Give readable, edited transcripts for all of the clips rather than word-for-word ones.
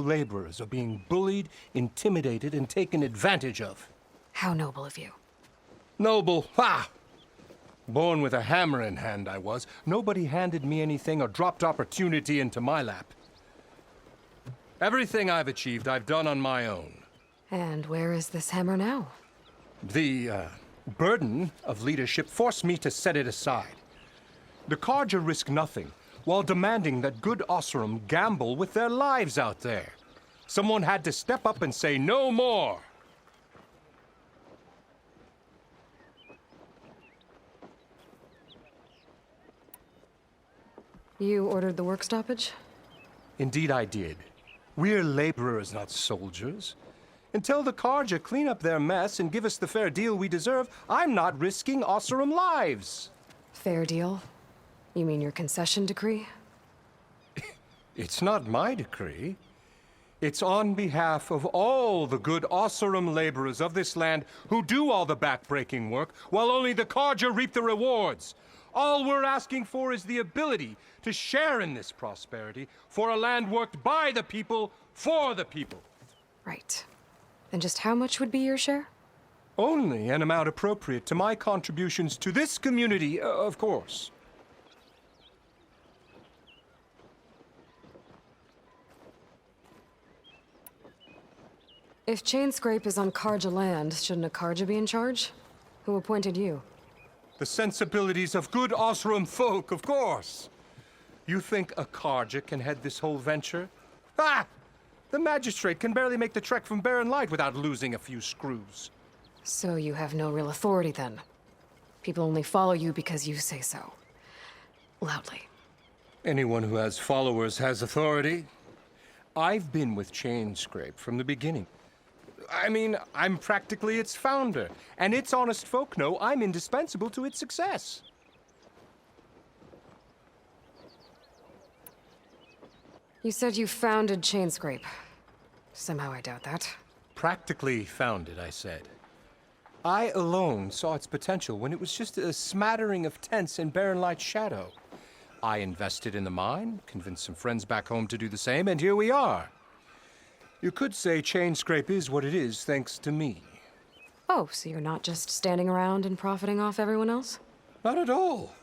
laborers are being bullied, intimidated, and taken advantage of. How noble of you. Noble, ha! Born with a hammer in hand, I was. Nobody handed me anything or dropped opportunity into my lap. Everything I've achieved, I've done on my own. And where is this hammer now? The burden of leadership forced me to set it aside. The Carja risk nothing, while demanding that good Oseram gamble with their lives out there. Someone had to step up and say no more. You ordered the work stoppage? Indeed I did. We're laborers, not soldiers. Until the Carja clean up their mess and give us the fair deal we deserve, I'm not risking Oseram lives. Fair deal? You mean your concession decree? It's not my decree. It's on behalf of all the good Oseram laborers of this land who do all the backbreaking work, while only the Carja reap the rewards. All we're asking for is the ability to share in this prosperity for a land worked by the people, for the people. Right. Then just how much would be your share? Only an amount appropriate to my contributions to this community, of course. If Chainscrape is on Carja land, shouldn't a Carja be in charge? Who appointed you? The sensibilities of good Oseram folk, of course. You think a Carja can head this whole venture? Ah! The magistrate can barely make the trek from Barren Light without losing a few screws. So you have no real authority then? People only follow you because you say so. Loudly. Anyone who has followers has authority. I've been with Chainscrape from the beginning. I mean, I'm practically its founder, and its honest folk know I'm indispensable to its success. You said you founded Chainscrape. Somehow I doubt that. Practically founded, I said. I alone saw its potential when it was just a smattering of tents in Barren Light's shadow. I invested in the mine, convinced some friends back home to do the same, and here we are. You could say Chainscrape is what it is thanks to me. Oh, so you're not just standing around and profiting off everyone else? Not at all.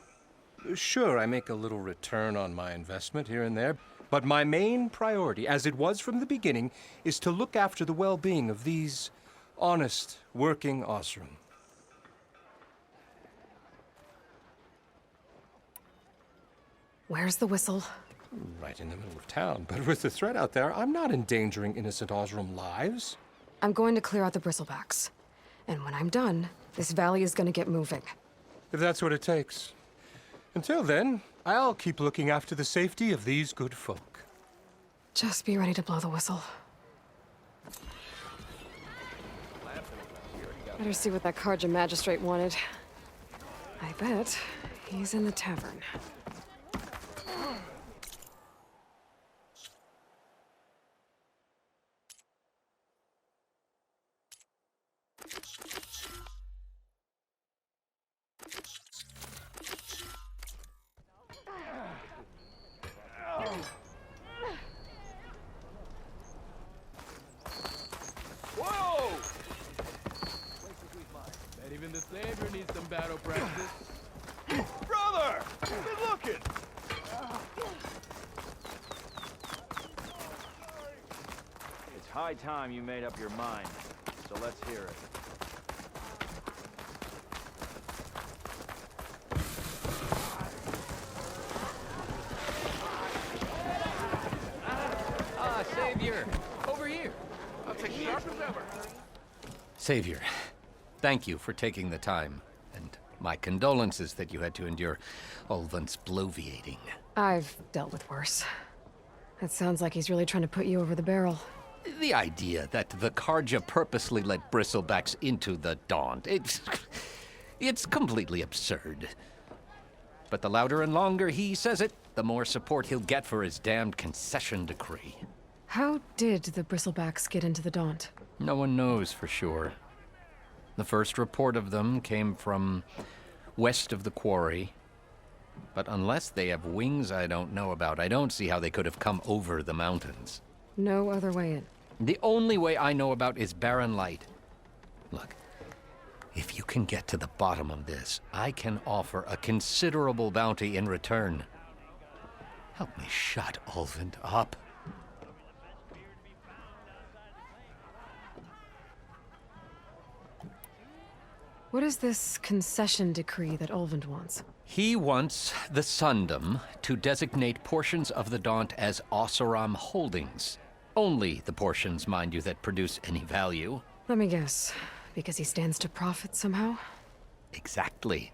Sure, I make a little return on my investment here and there, but my main priority, as it was from the beginning, is to look after the well-being of these honest, working Oseram. Where's the whistle? Right in the middle of town, but with the threat out there, I'm not endangering innocent Oseram lives. I'm going to clear out the bristlebacks. And when I'm done, this valley is gonna get moving. If that's what it takes. Until then, I'll keep looking after the safety of these good folk. Just be ready to blow the whistle. Better see what that Carja magistrate wanted. I bet he's in the tavern. Whoa! Bet even the Savior needs some battle practice. Brother! Good looking! It's high time you made up your mind, so let's hear it. Savior! Over here! I'll take sharp as ever. Savior, thank you for taking the time, and my condolences that you had to endure Ulvun's bloviating. I've dealt with worse. It sounds like he's really trying to put you over the barrel. The idea that the Carja purposely let bristlebacks into the Daunt, it's completely absurd. But the louder and longer he says it, the more support he'll get for his damned concession decree. How did the bristlebacks get into the Daunt? No one knows for sure. The first report of them came from west of the quarry. But unless they have wings I don't know about, I don't see how they could have come over the mountains. No other way in. The only way I know about is Barren Light. Look, if you can get to the bottom of this, I can offer a considerable bounty in return. Help me shut Ulvund up. What is this concession decree that Ulvund wants? He wants the Sundom to designate portions of the Daunt as Oseram holdings. Only the portions, mind you, that produce any value. Let me guess. Because he stands to profit somehow? Exactly.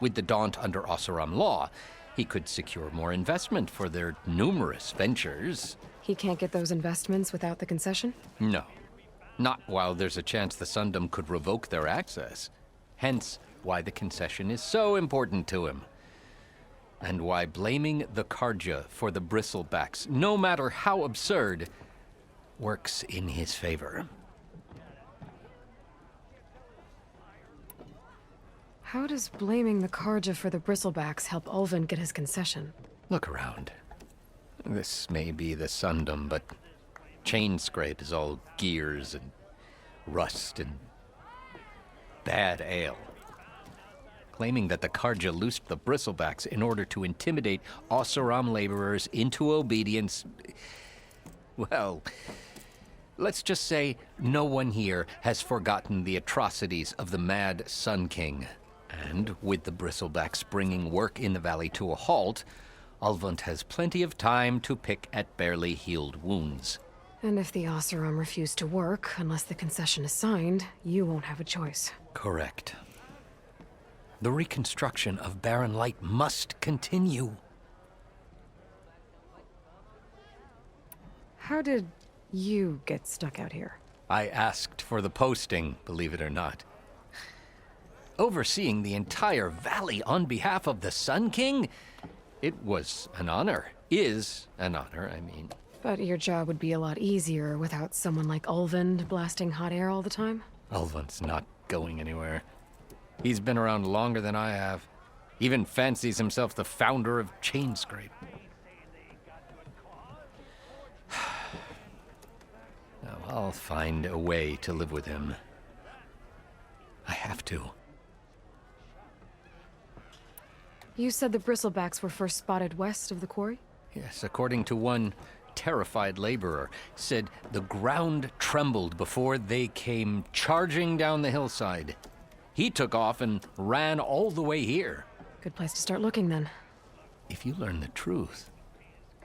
With the Daunt under Oseram law, he could secure more investment for their numerous ventures. He can't get those investments without the concession? No. Not while there's a chance the Sundom could revoke their access. Hence, why the concession is so important to him. And why blaming the Karja for the Bristlebacks, no matter how absurd, works in his favor. How does blaming the Karja for the Bristlebacks help Ulvund get his concession? Look around. This may be the Sundom, but Chainscrape is all gears and rust and bad ale. Claiming that the Karja loosed the Bristlebacks in order to intimidate Oseram laborers into obedience. Well, let's just say no one here has forgotten the atrocities of the Mad Sun King. And with the Bristlebacks bringing work in the valley to a halt, Ulvund has plenty of time to pick at barely healed wounds. And if the Oseram refuse to work, unless the concession is signed, you won't have a choice. Correct. The reconstruction of Barren Light must continue. How did you get stuck out here? I asked for the posting, believe it or not. Overseeing the entire valley on behalf of the Sun King? It was an honor. Is an honor, I mean. But your job would be a lot easier without someone like Ulvund blasting hot air all the time? Ulvund's not going anywhere. He's been around longer than I have. Even fancies himself the founder of Chainscrape. Now, I'll find a way to live with him. I have to. You said the Bristlebacks were first spotted west of the quarry? Yes, according to one terrified laborer, said the ground trembled before they came charging down the hillside. He took off and ran all the way here. Good place to start looking, then. If you learn the truth,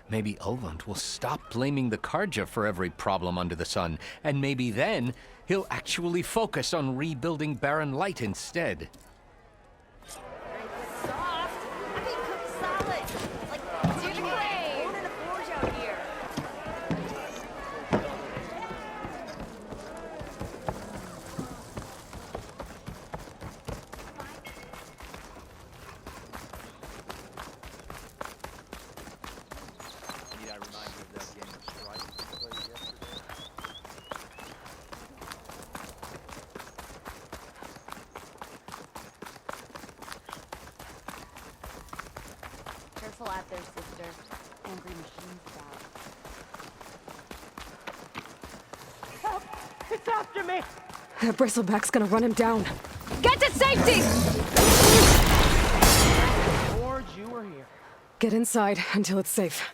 maybe Ulvund will stop blaming the Karja for every problem under the sun, and maybe then he'll actually focus on rebuilding Barren Light instead. Soft. I mean, cooked solid. Like, do the way. Going in the forge out here. Need I remind you of that game of Strike we played yesterday? Careful out there, sister. Angry machine style. It's after me! That Bristleback's gonna run him down. Get to safety! Forge, you were here. Get inside until it's safe.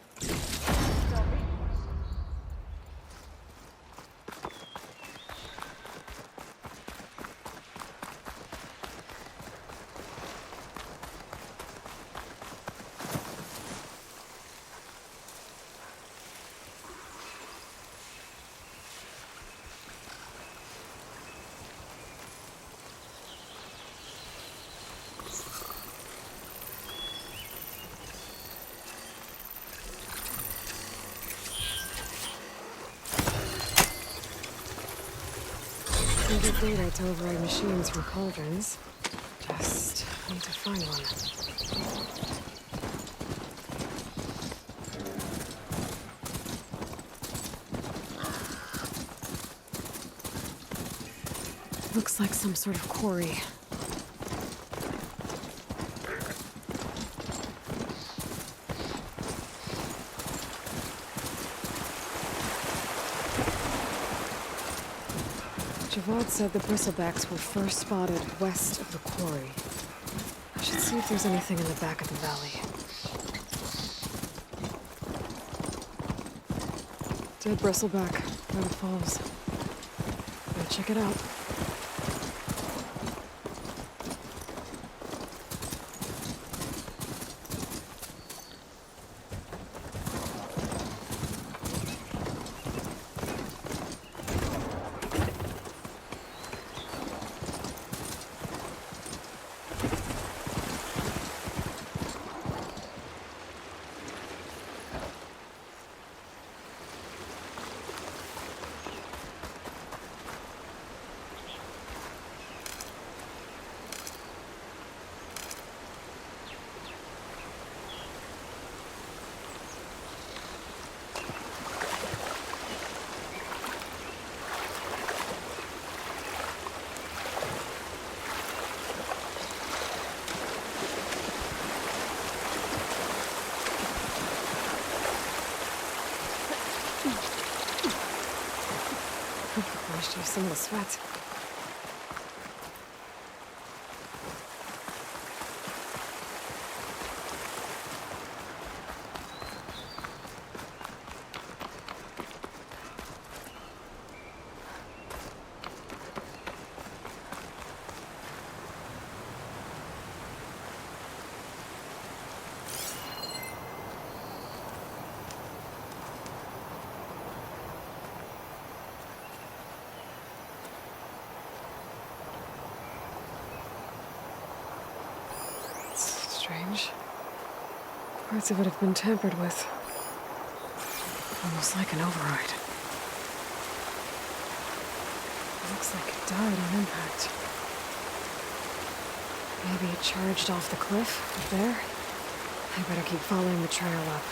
Some good data to override machines from cauldrons. Just need to find one. Looks like some sort of quarry. Javad said the bristlebacks were first spotted west of the quarry. I should see if there's anything in the back of the valley. Dead bristleback by the falls. Gotta check it out. Washed off some of the sweat. Strange. Parts of it have been tampered with. Almost like an override. It looks like it died on impact. Maybe it charged off the cliff up there? I better keep following the trail up.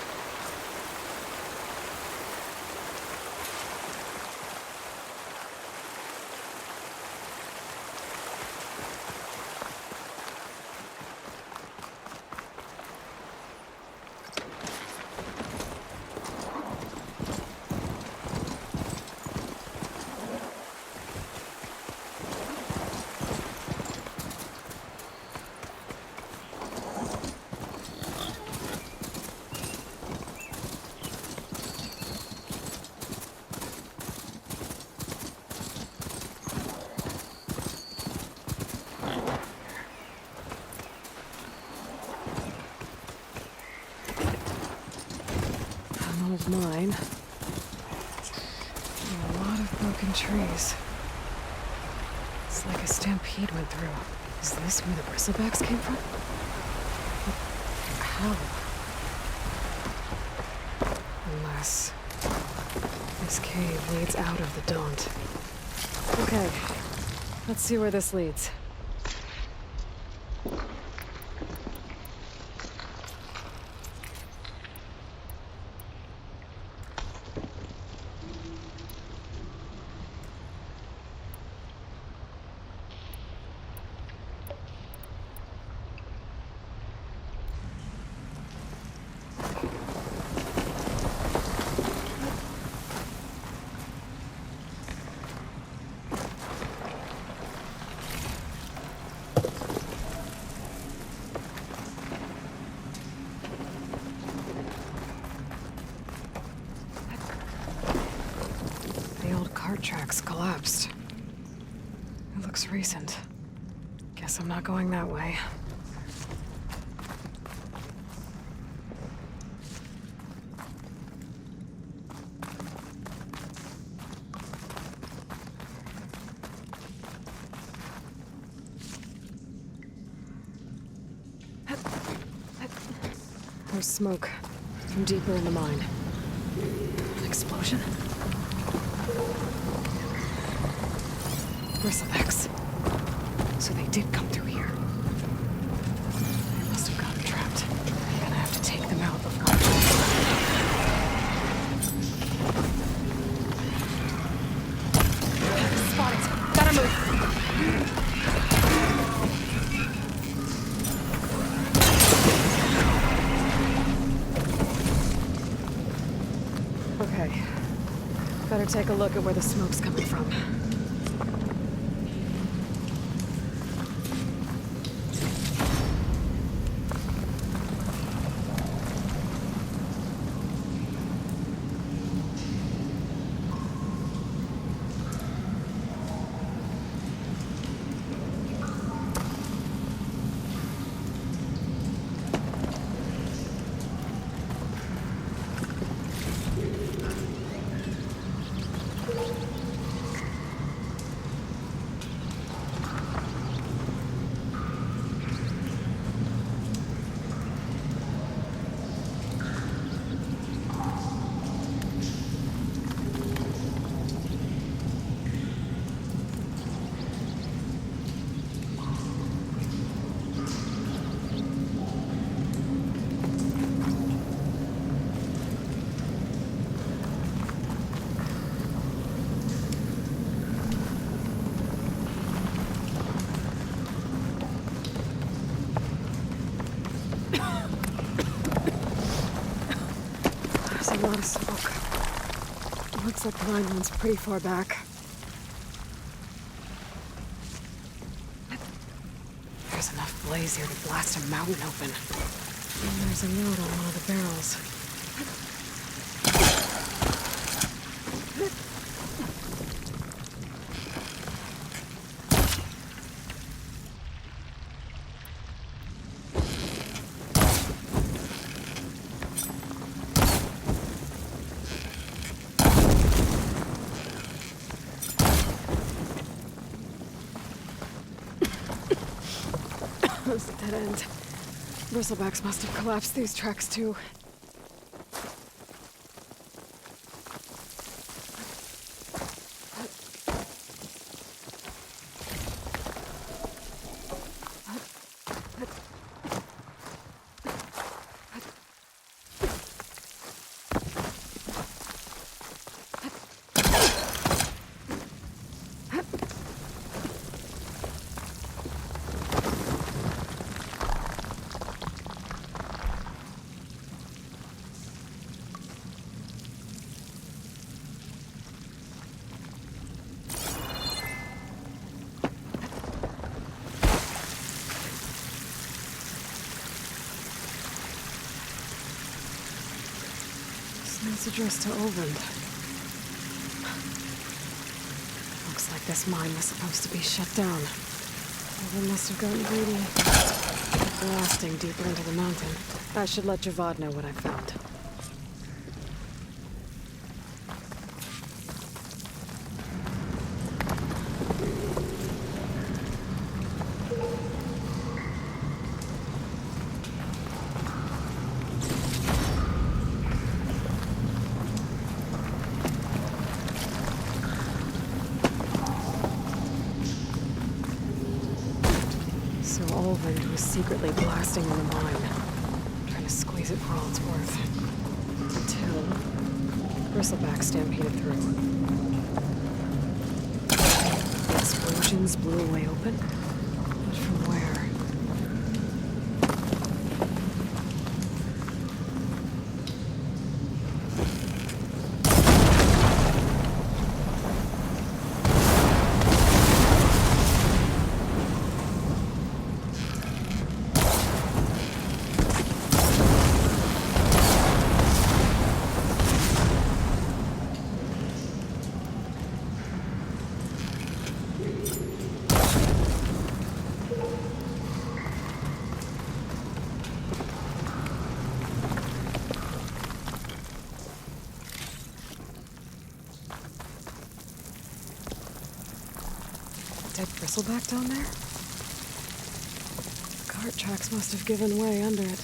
Of mine. And a lot of broken trees. It's like a stampede went through. Is this where the bristlebacks came from? How? Unless this cave leads out of the Daunt. Okay, let's see where this leads. Cart tracks collapsed. It looks recent. Guess I'm not going that way. There's smoke from deeper in the mine. An explosion? Bristlebacks. So they did come through here. They must have gotten trapped. I'm gonna have to take them out before Spot it. Gotta move. Okay. Better take a look at where the smoke's coming from. smoke. Looks like the mine runs pretty far back. There's enough blaze here to blast a mountain open. And there's a note on one of the barrels. It's a dead end. Bristlebacks must have collapsed these tracks too. It's addressed to Olvend. Looks like this mine was supposed to be shut down. Olvend must have gotten greedy. Blasting deeper into the mountain. I should let Javad know what I found. So Olvend was secretly blasting in the mine, trying to squeeze it for all it's worth. Until Bristleback stampeded through. The explosions blew a way open, but from where? Dead bristleback down there? The cart tracks must have given way under it.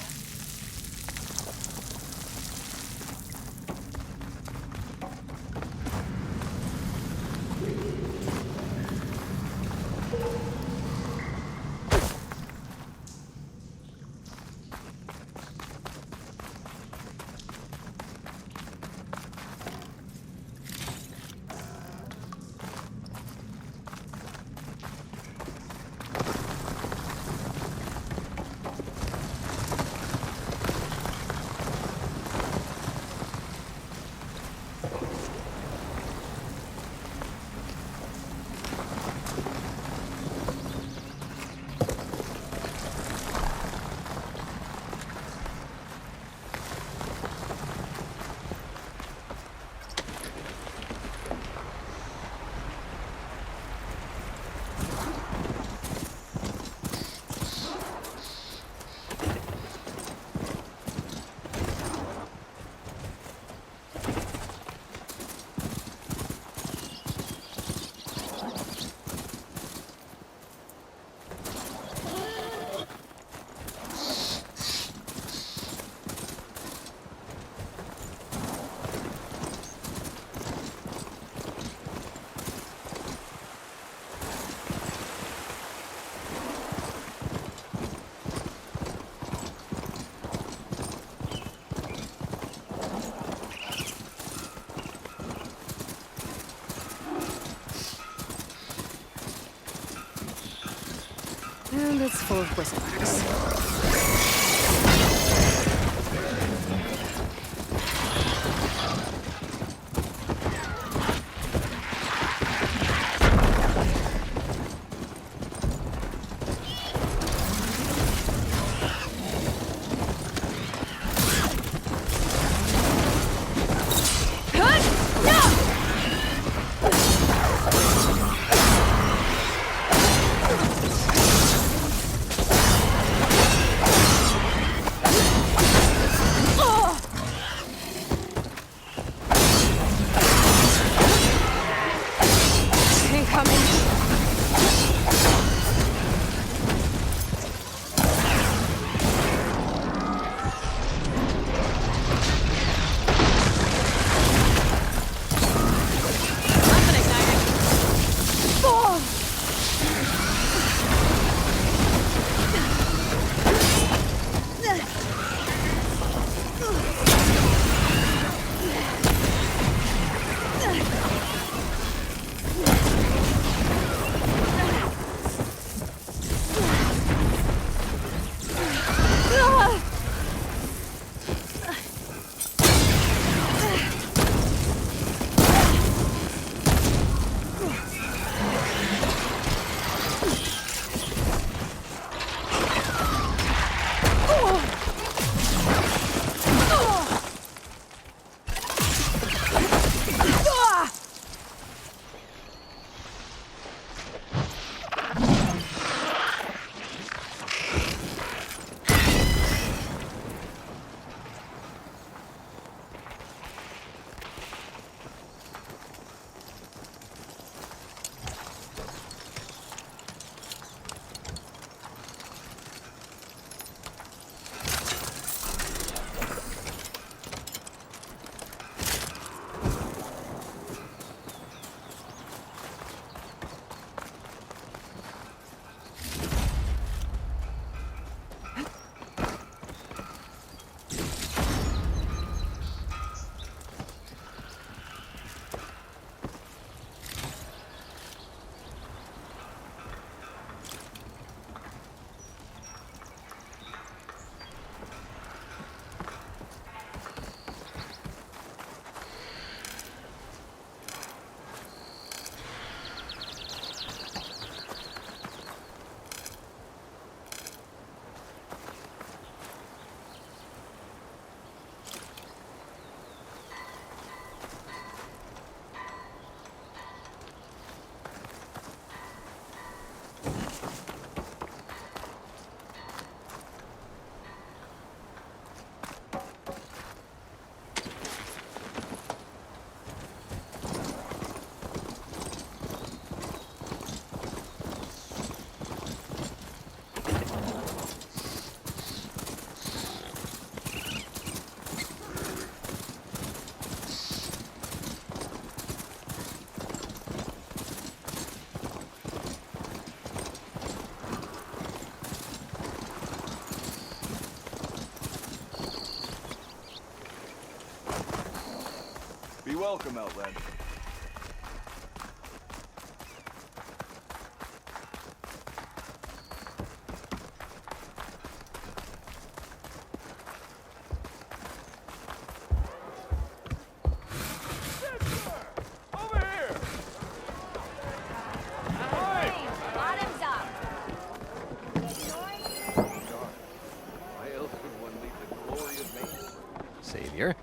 And it's full of bristlebacks. welcome, Outlander. Over here! Hey, bottoms up. Why else would one leave the glory of Maine? Savior,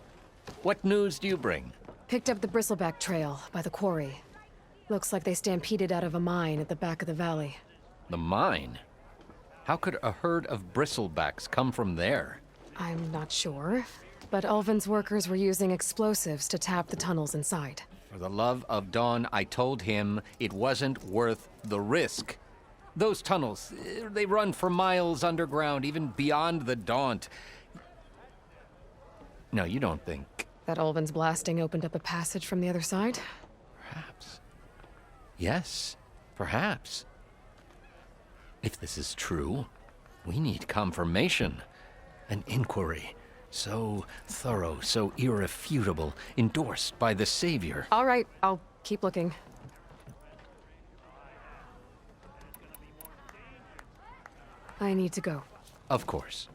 what news do you bring? Picked up the Bristleback Trail by the quarry. Looks like they stampeded out of a mine at the back of the valley. The mine? How could a herd of bristlebacks come from there? I'm not sure, but Ulvin's workers were using explosives to tap the tunnels inside. For the love of Dawn, I told him it wasn't worth the risk. Those tunnels, they run for miles underground, even beyond the Daunt. No, you don't think. That Ulvin's blasting opened up a passage from the other side? Perhaps. Yes, perhaps. If this is true, we need confirmation. An inquiry. So thorough, so irrefutable, endorsed by the Savior. All right, I'll keep looking. I need to go. Of course.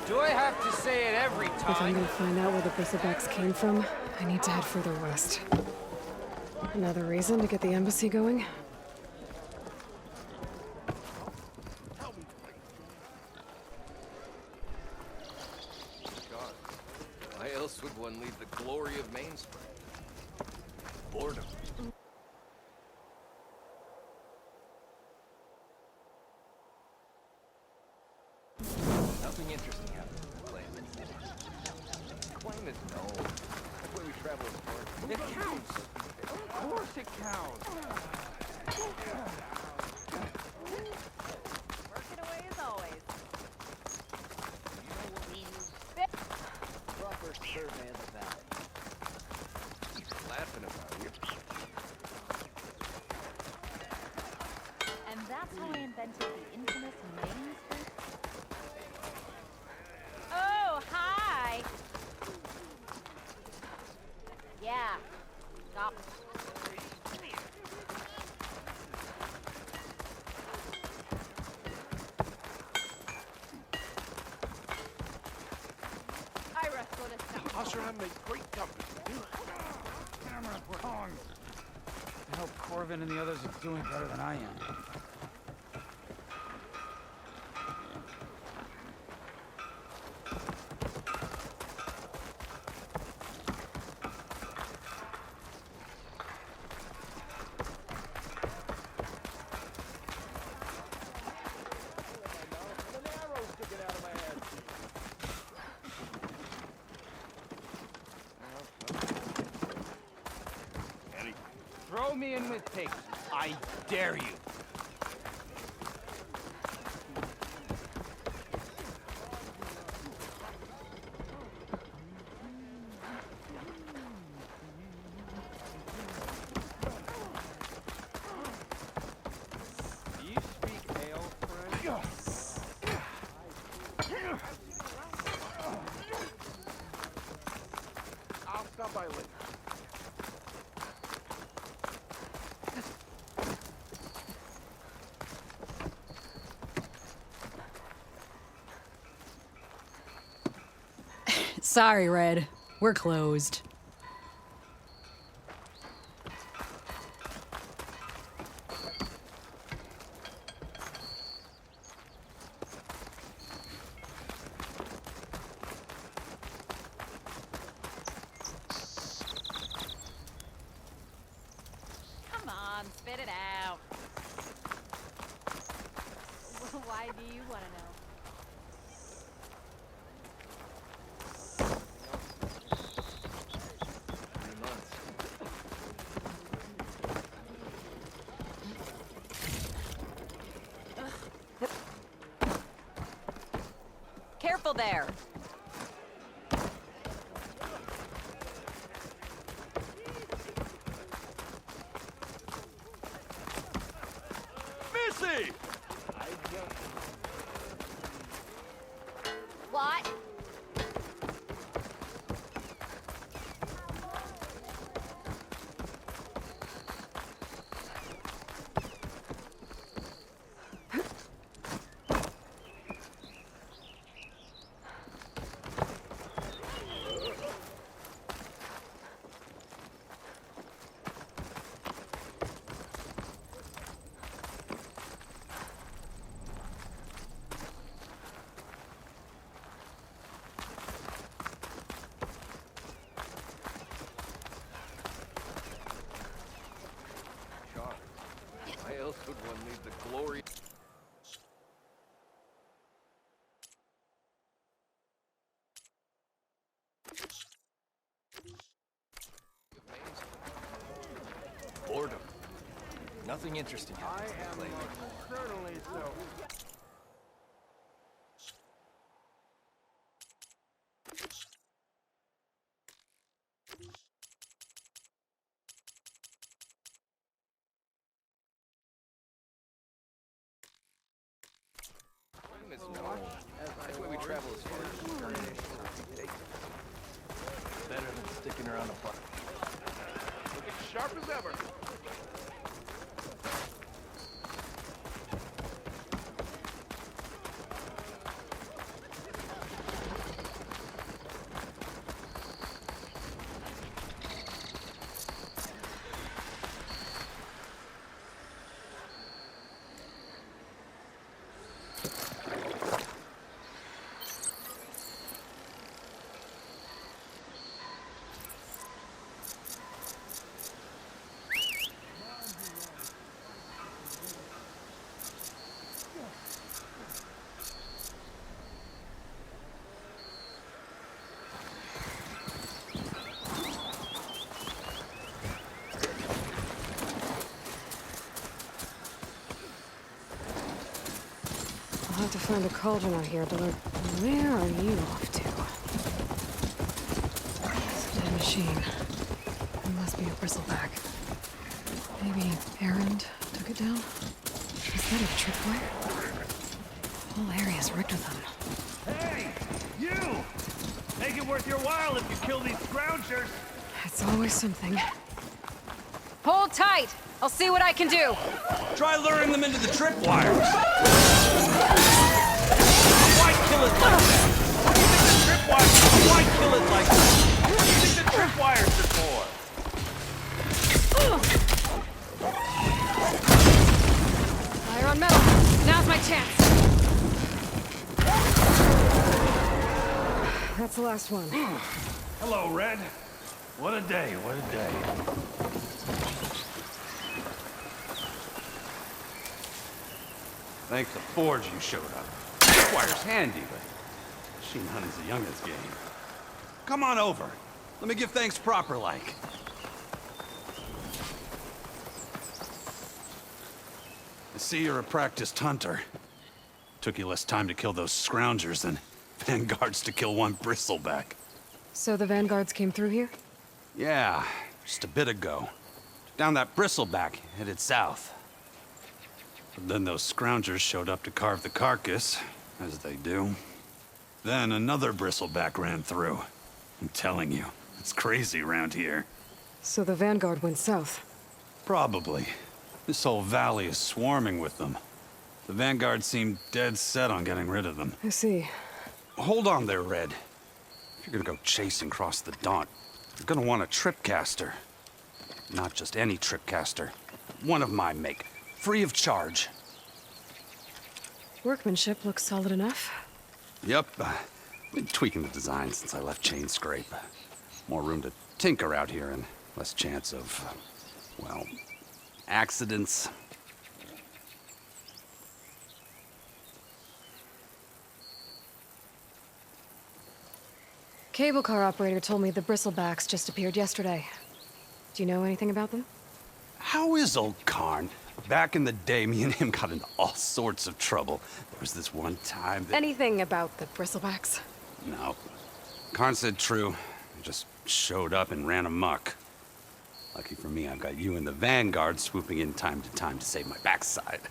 Do I have to say it every If I'm time? gonna find out where the Bristlebacks came from, I need to head further west. Another reason to get the embassy going? Why else would one leave the glory of Mainspring? Boredom. Nothing interesting happens in the claim anymore. Claim is known. That's why we travel as far. It counts! Of course it counts! Working away as always. Proper survey of the valley. He's laughing about you. And that's how I invented the infamous Main Street. Oh, hi! Yeah. Stop. Ira, go to stop. Usher, I make great company. I hope Corvin and the others are doing better than I am. Throw me in with pigs. I dare you. Do you speak ale, friend? I'll stop by later. Sorry, Red. We're closed. Come on, spit it out. Why do you want to know? Careful there. Missy! What? Nothing interesting happened to the claimant. Certainly so. Claim is known. That's why we travel as far as the journey takes. Better than sticking around a block. Looking sharp as ever. I'll have to find a cauldron out here, Dillard. Where are you off to? It's a dead machine. It must be a bristleback. Maybe Errand took it down? Is that a tripwire? The whole area's rigged with them. Hey! You! Make it worth your while if you kill these scroungers! It's always something. Hold tight! I'll see what I can do! Try luring them into the tripwires! Why kill it like that? You think the tripwires... Why kill it like that? What do you think the tripwires are for? Fire on metal! Now's my chance! That's the last one. Hello, Red. What a day, what a day. Thanks to Forge you showed up. Tripwire's handy, but machine hunting's a youngin's game. Come on over. Let me give thanks proper like. I see you're a practiced hunter. Took you less time to kill those scroungers than vanguards to kill one bristleback. So the vanguards came through here? Yeah, just a bit ago. Down that bristleback, headed south. But then those scroungers showed up to carve the carcass, as they do. Then another bristleback ran through. I'm telling you, it's crazy around here. So the vanguard went south? Probably. This whole valley is swarming with them. The vanguard seemed dead set on getting rid of them. I see. Hold on there, Red. If you're gonna go chasing across the Daunt, you're gonna want a tripcaster. Not just any tripcaster. One of my make. Free of charge. Workmanship looks solid enough. Yep. Been tweaking the design since I left Chain Scrape. More room to tinker out here and less chance of, well, accidents. Cable car operator told me the bristlebacks just appeared yesterday. Do you know anything about them? How is old Karn? Back in the day, me and him got into all sorts of trouble. There was this one time that... Anything about the bristlebacks? No. Karn said true. He just showed up and ran amok. Lucky for me, I've got you and the Vanguard swooping in time to save my backside.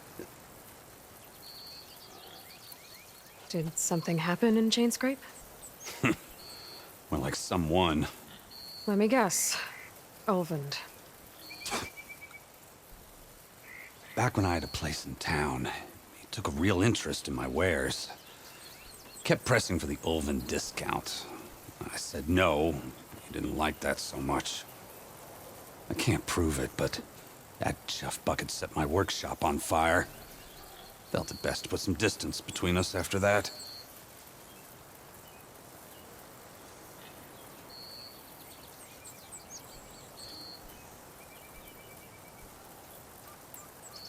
Did something happen in Chain Scrape? More like someone. Let me guess. Ulvund. Back when I had a place in town, he took a real interest in my wares. Kept pressing for the Ulvund discount. I said no. He didn't like that so much. I can't prove it, but that chuff bucket set my workshop on fire. Felt it best to put some distance between us after that.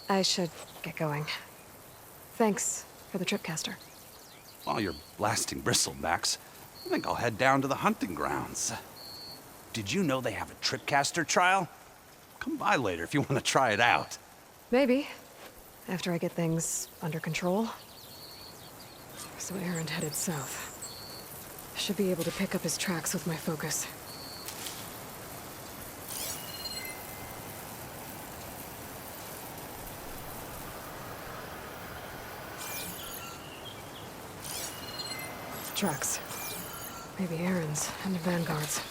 I should get going. Thanks for the tripcaster. While you're blasting bristlebacks, I think I'll head down to the hunting grounds. Did you know they have a tripcaster trial? Come by later if you want to try it out. Maybe. After I get things under control. So Aaron headed south. Should be able to pick up his tracks with my focus. Tracks. Maybe Aaron's and the Vanguard's.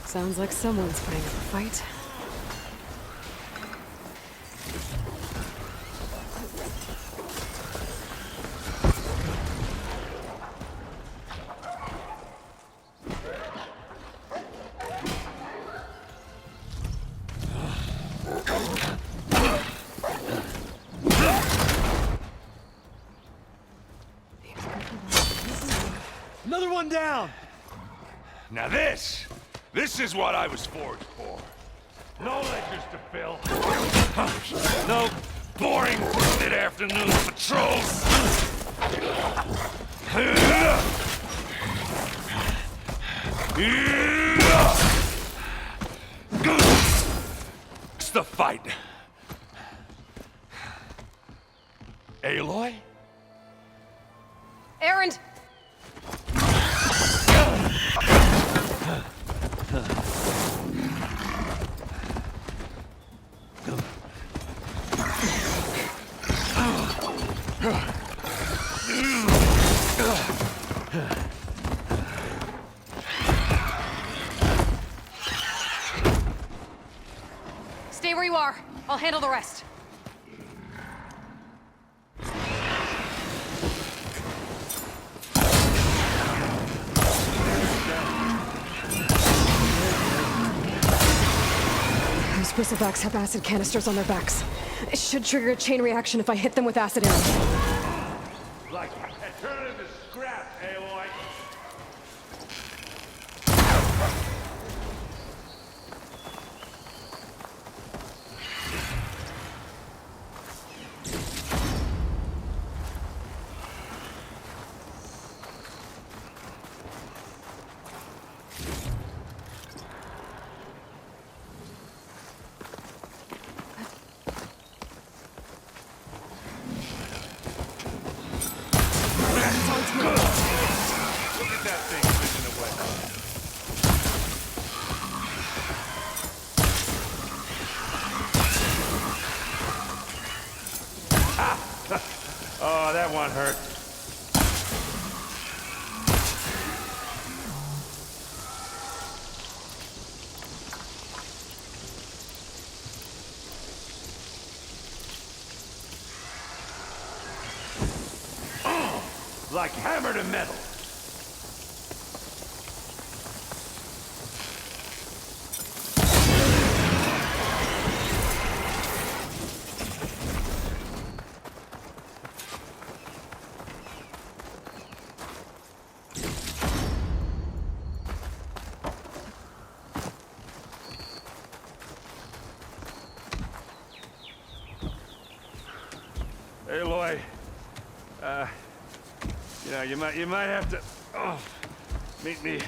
Sounds like someone's putting up a fight. Another one down! Now this is what I was forged for. No ledgers to fill. No boring mid-afternoon patrols. It's the fight. Aloy? Aaron! Stay where you are. I'll handle the rest. Those bristlebacks have acid canisters on their backs. It should trigger a chain reaction if I hit them with acid arrow. Like turn into scrap, Aloy. Oh, that one hurt. Like hammer to metal. Aloy, you might have to meet me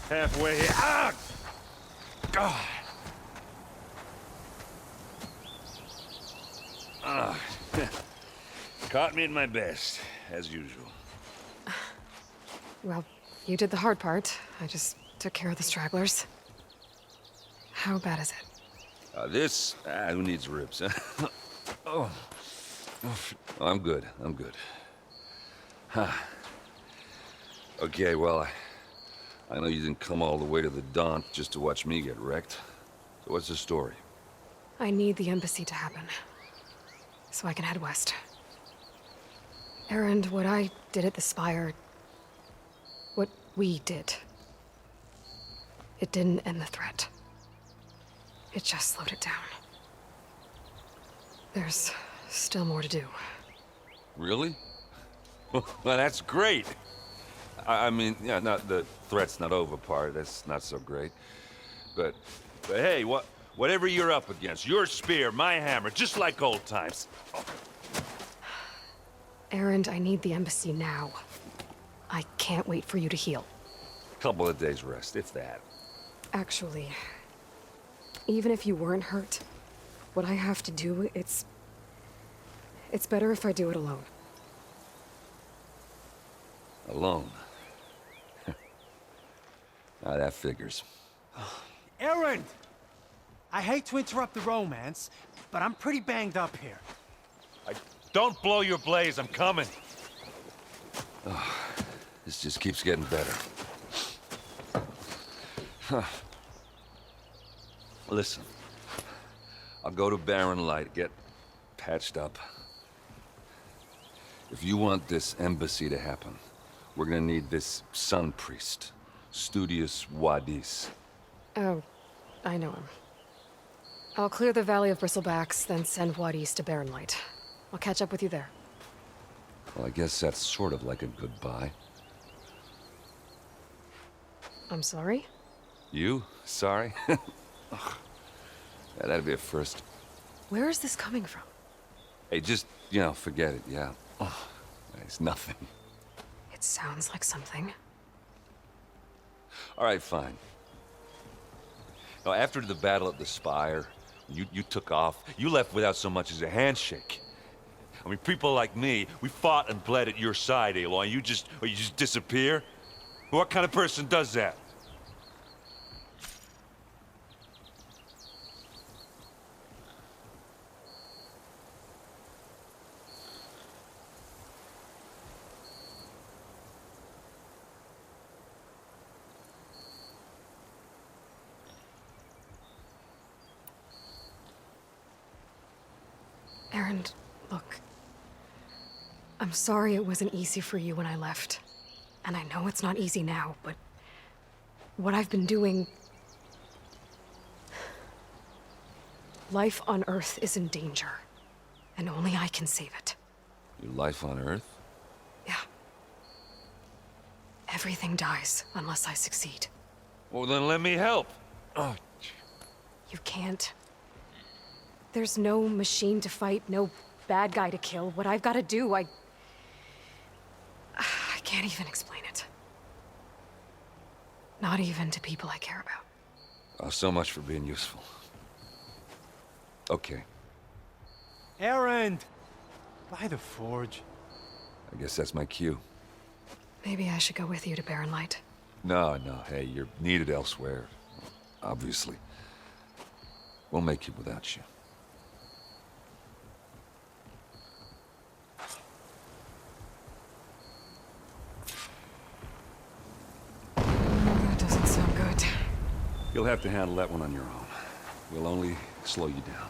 halfway here. Ah! God. Caught me at my best, as usual. Well, you did the hard part. I just Took care of the stragglers. How bad is it? Who needs ribs, huh? Oh. I'm good. Huh. Okay, well, I know you didn't come all the way to the Daunt just to watch me get wrecked. So what's the story? I need the embassy to happen, so I can head west. Erend, what I did at the Spire... what we did... it didn't end the threat. It just slowed it down. There's still more to do. Really? Well, that's great. I mean, yeah, not the threat's not over part. That's not so great. But hey, whatever you're up against, your spear, my hammer, just like old times. Erend, I need the embassy now. I can't wait for you to heal. Couple of days rest, if that. Actually, even if you weren't hurt, what I have to do, it's better if I do it alone. Alone? Ah, that figures. Erend! I hate to interrupt the romance, but I'm pretty banged up here. Don't blow your blaze, I'm coming. Oh, this just keeps getting better. Huh. Listen, I'll go to Barren Light, get patched up. If you want this embassy to happen, we're gonna need this sun priest, Studius Wadis. Oh, I know him. I'll clear the Valley of Bristlebacks, then send Wadis to Barren Light. I'll catch up with you there. Well, I guess that's sort of like a goodbye. I'm sorry? You? Sorry? Ugh. Yeah, that'd be a first. Where is this coming from? Hey, just, forget it, yeah. Oh, it's nothing. It sounds like something. All right, fine. Now, after the battle at the Spire, you took off, you left without so much as a handshake. I mean, people like me, we fought and bled at your side, Aloy, and you just disappear? What kind of person does that? Erend, look. I'm sorry it wasn't easy for you when I left. And I know it's not easy now, but... what I've been doing... life on Earth is in danger. And only I can save it. Your life on Earth? Yeah. Everything dies unless I succeed. Well, then let me help. Oh. You can't. There's no machine to fight, no bad guy to kill. What I've got to do, I can't even explain it. Not even to people I care about. Oh, so much for being useful. Okay, Erend! By the forge. I guess that's my cue. Maybe I should go with you to Barren Light. No, hey, you're needed elsewhere. Obviously. We'll make it without you. That doesn't sound good. You'll have to handle that one on your own. We'll only slow you down.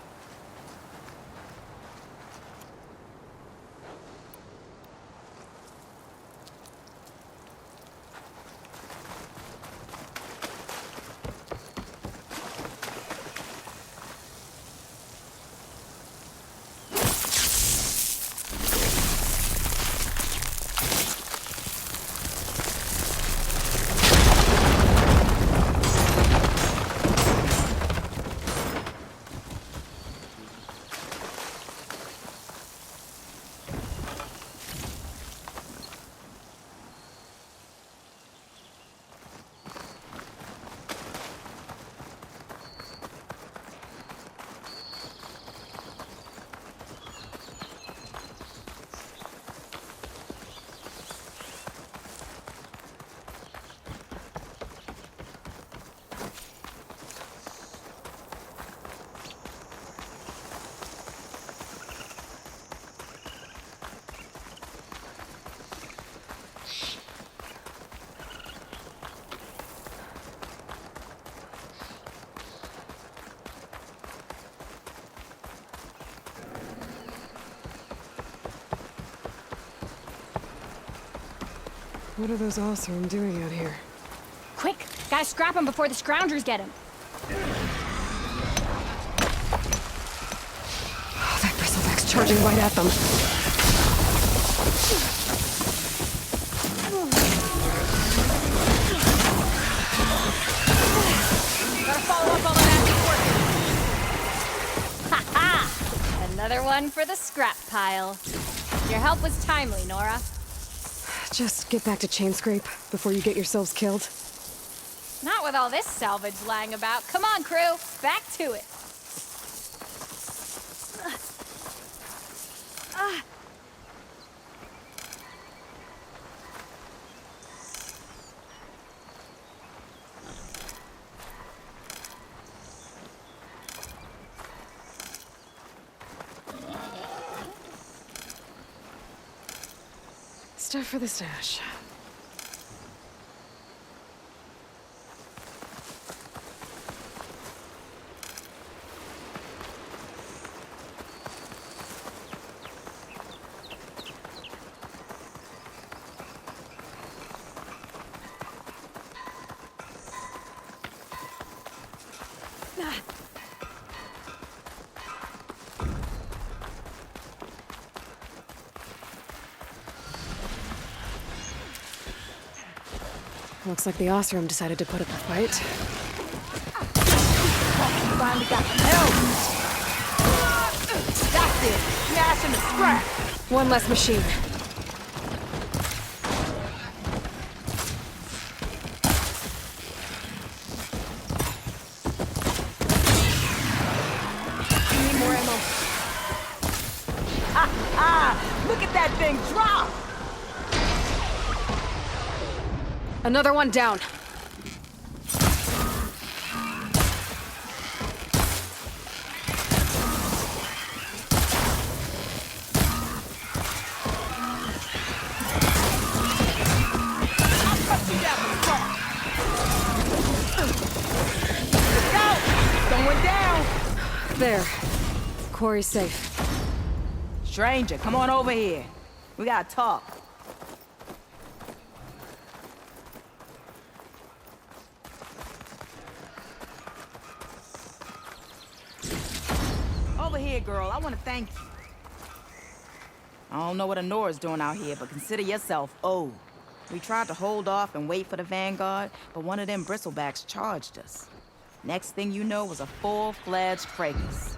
What are those Oseram doing out here? Quick! Gotta scrap him before the Scroungers get him. Oh, that bristleback's charging right at them. Gotta follow up all the active work. Ha ha! Another one for the scrap pile. Your help was timely, Nora. Just get back to Chainscrape before you get yourselves killed. Not with all this salvage lying about. Come on, crew. Back to it. Stuff for the stash. Looks like the Oseram decided to put up a fight. Finally got some help. That's it. Smashing the scrap. One less machine. Need more ammo. Look at that thing drop. Another one down. Going down. There. Quarry's safe. Stranger, come on over here. We gotta talk. Over here, girl. I want to thank you. I don't know what Honora's doing out here, but consider yourself owed. We tried to hold off and wait for the Vanguard, but one of them bristlebacks charged us. Next thing you know was a full-fledged fracas.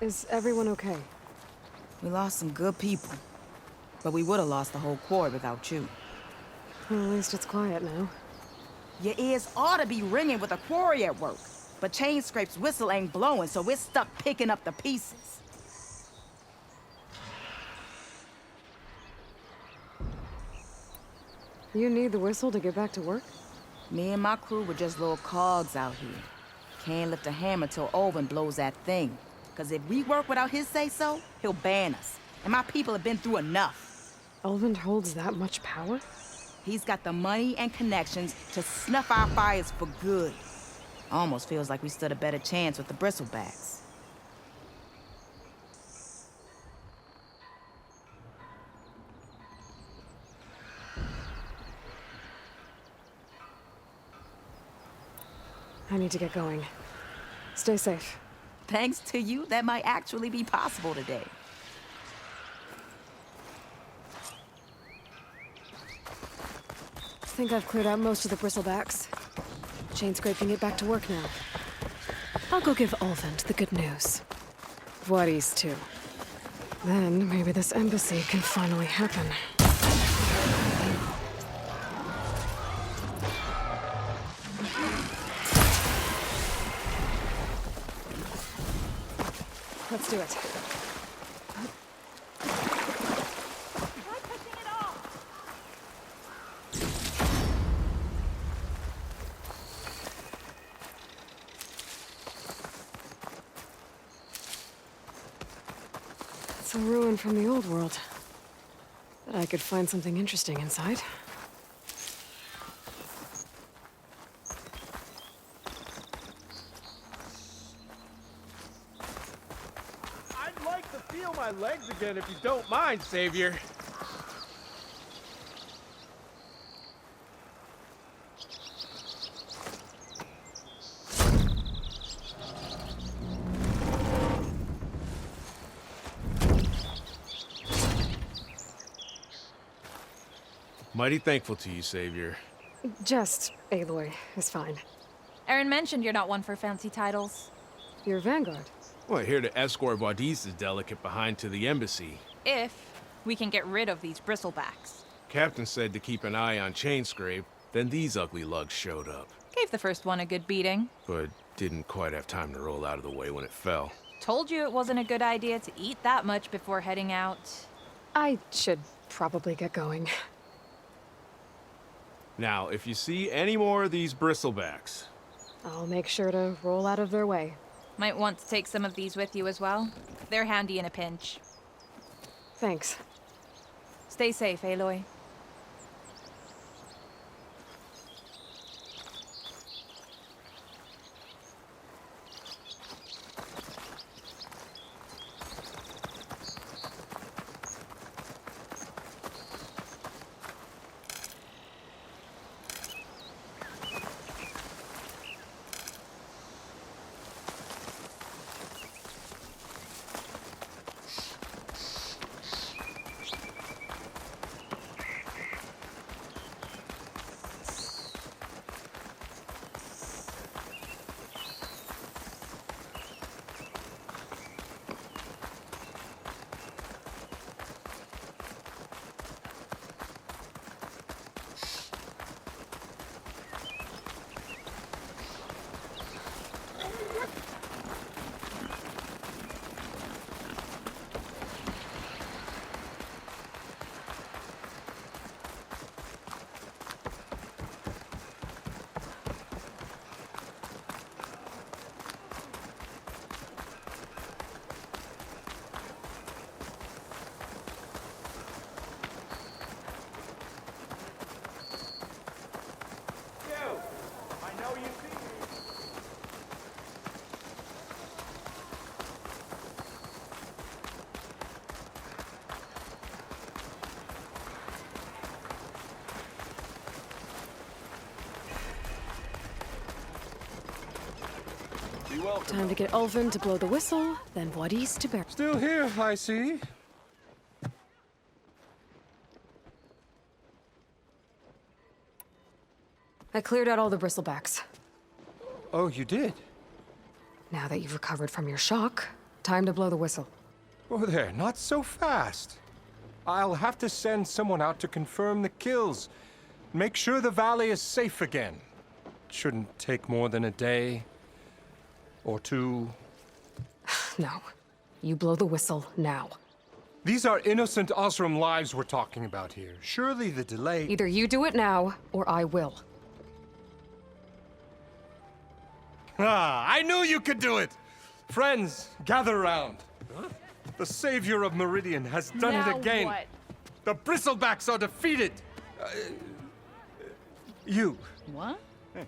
Is everyone okay? We lost some good people, but we would have lost the whole quarry without you. Well, at least it's quiet now. Your ears ought to be ringing with a quarry at work, but Chainscrape's whistle ain't blowing, so we're stuck picking up the pieces. You need the whistle to get back to work? Me and my crew were just little cogs out here. Can't lift a hammer till Olvin blows that thing. Cause if we work without his say-so, he'll ban us. And my people have been through enough. Elvin holds that much power? He's got the money and connections to snuff our fires for good. Almost feels like we stood a better chance with the bristlebacks. I need to get going. Stay safe. Thanks to you, that might actually be possible today. I think I've cleared out most of the bristlebacks. Chainscrape can get back to work now. I'll go give Olvend the good news. Voorhis, too. Then maybe this embassy can finally happen. Let's do it. It's a ruin from the old world. Bet I could find something interesting inside. I'd like to feel my legs again if you don't mind, Savior. Mighty thankful to you, Savior. Just Aloy is fine. Aaron mentioned you're not one for fancy titles. You're Vanguard. Well, here to escort Wadis' delicate behind to the embassy. If we can get rid of these bristlebacks. Captain said to keep an eye on Chainscrape, then these ugly lugs showed up. Gave the first one a good beating. But didn't quite have time to roll out of the way when it fell. Told you it wasn't a good idea to eat that much before heading out. I should probably get going. Now, if you see any more of these bristlebacks, I'll make sure to roll out of their way. Might want to take some of these with you as well. They're handy in a pinch. Thanks. Stay safe, Aloy. Time to get Ulvin to blow the whistle, then Wadis to bear. Still here, I see. I cleared out all the bristlebacks. Oh, you did? Now that you've recovered from your shock, time to blow the whistle. Oh, there, not so fast. I'll have to send someone out to confirm the kills. Make sure the valley is safe again. Shouldn't take more than a day. Or two. No. You blow the whistle now. These are innocent Osram lives we're talking about here. Surely the delay... Either you do it now, or I will. Ah, I knew you could do it! Friends, gather around. The savior of Meridian has done it again. What? The Bristlebacks are defeated. You. What?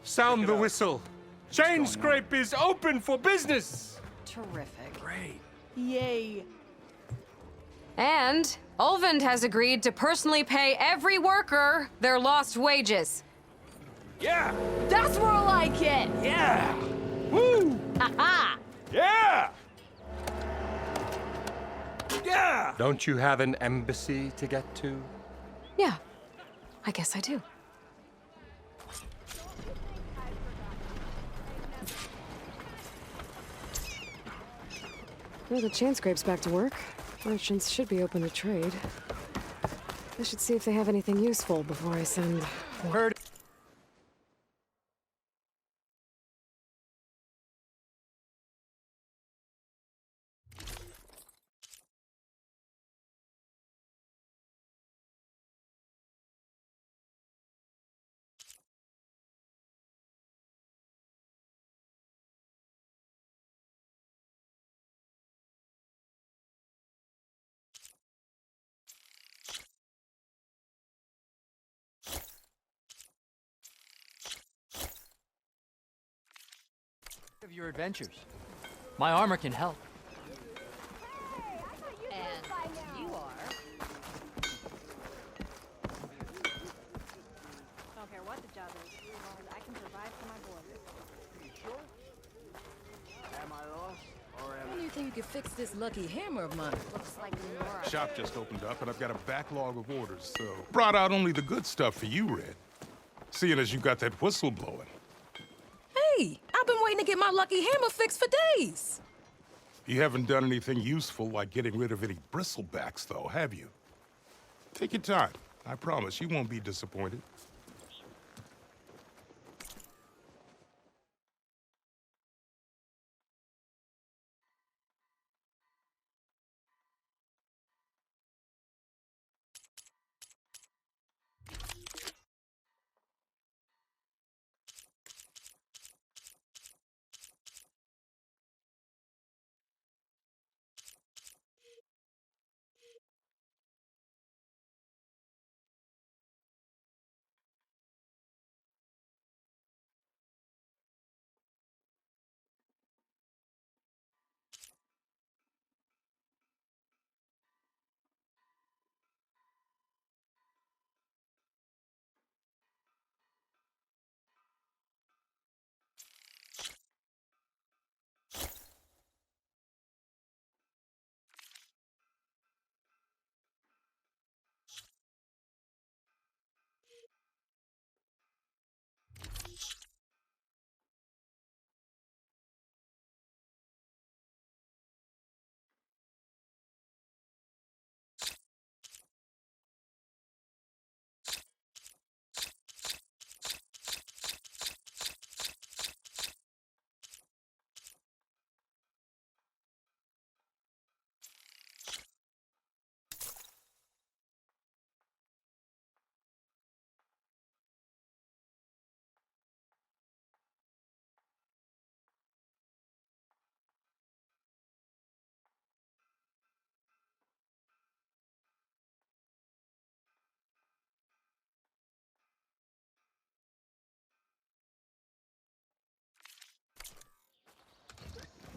Sound the whistle. Chainscrape is open for business. Terrific. Great. Yay. And Ulvin has agreed to personally pay every worker their lost wages. Yeah! That's more like it. Yeah! Woo! Aha! Yeah! Yeah! Don't you have an embassy to get to? Yeah, I guess I do. Well, the Chainscrape's back to work. Merchants should be open to trade. I should see if they have anything useful before I send word. Of your adventures. My armor can help. And you are. Don't care what the job is, as long as I can provide for my boys. You sure? Am I lost, or him. When do you think you could fix this lucky hammer of mine? Looks like Nora. Shop just opened up, and I've got a backlog of orders, so... Brought out only the good stuff for you, Red. Seeing as you got that whistle blowing. Hey, I've been waiting to get my lucky hammer fixed for days. You haven't done anything useful like getting rid of any bristlebacks, though, have you? Take your time. I promise you won't be disappointed.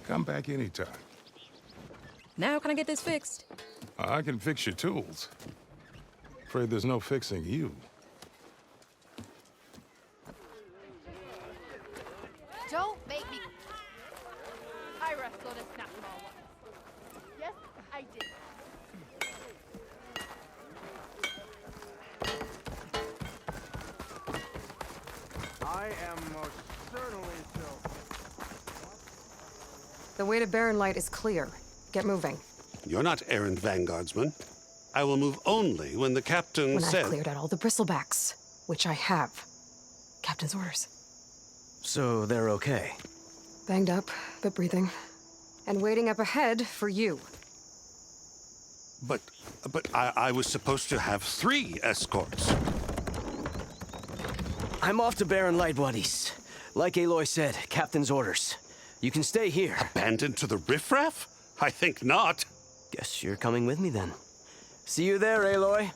Come back anytime. Now can I get this fixed? I can fix your tools. Afraid there's no fixing you. Don't make me. I wrestled a snack ball once. Yes, I did. I am most certainly so. The way to Barren Light is clear. Get moving. You're not errant vanguardsman. I will move only when the captain When says... I've cleared out all the bristlebacks, which I have. Captain's orders. So they're okay. Banged up, but breathing. And waiting up ahead for you. But I was supposed to have 3 escorts. I'm off to Barren Light, buddies. Like Aloy said, captain's orders. You can stay here. Abandoned to the riffraff? I think not. Guess you're coming with me then. See you there, Aloy.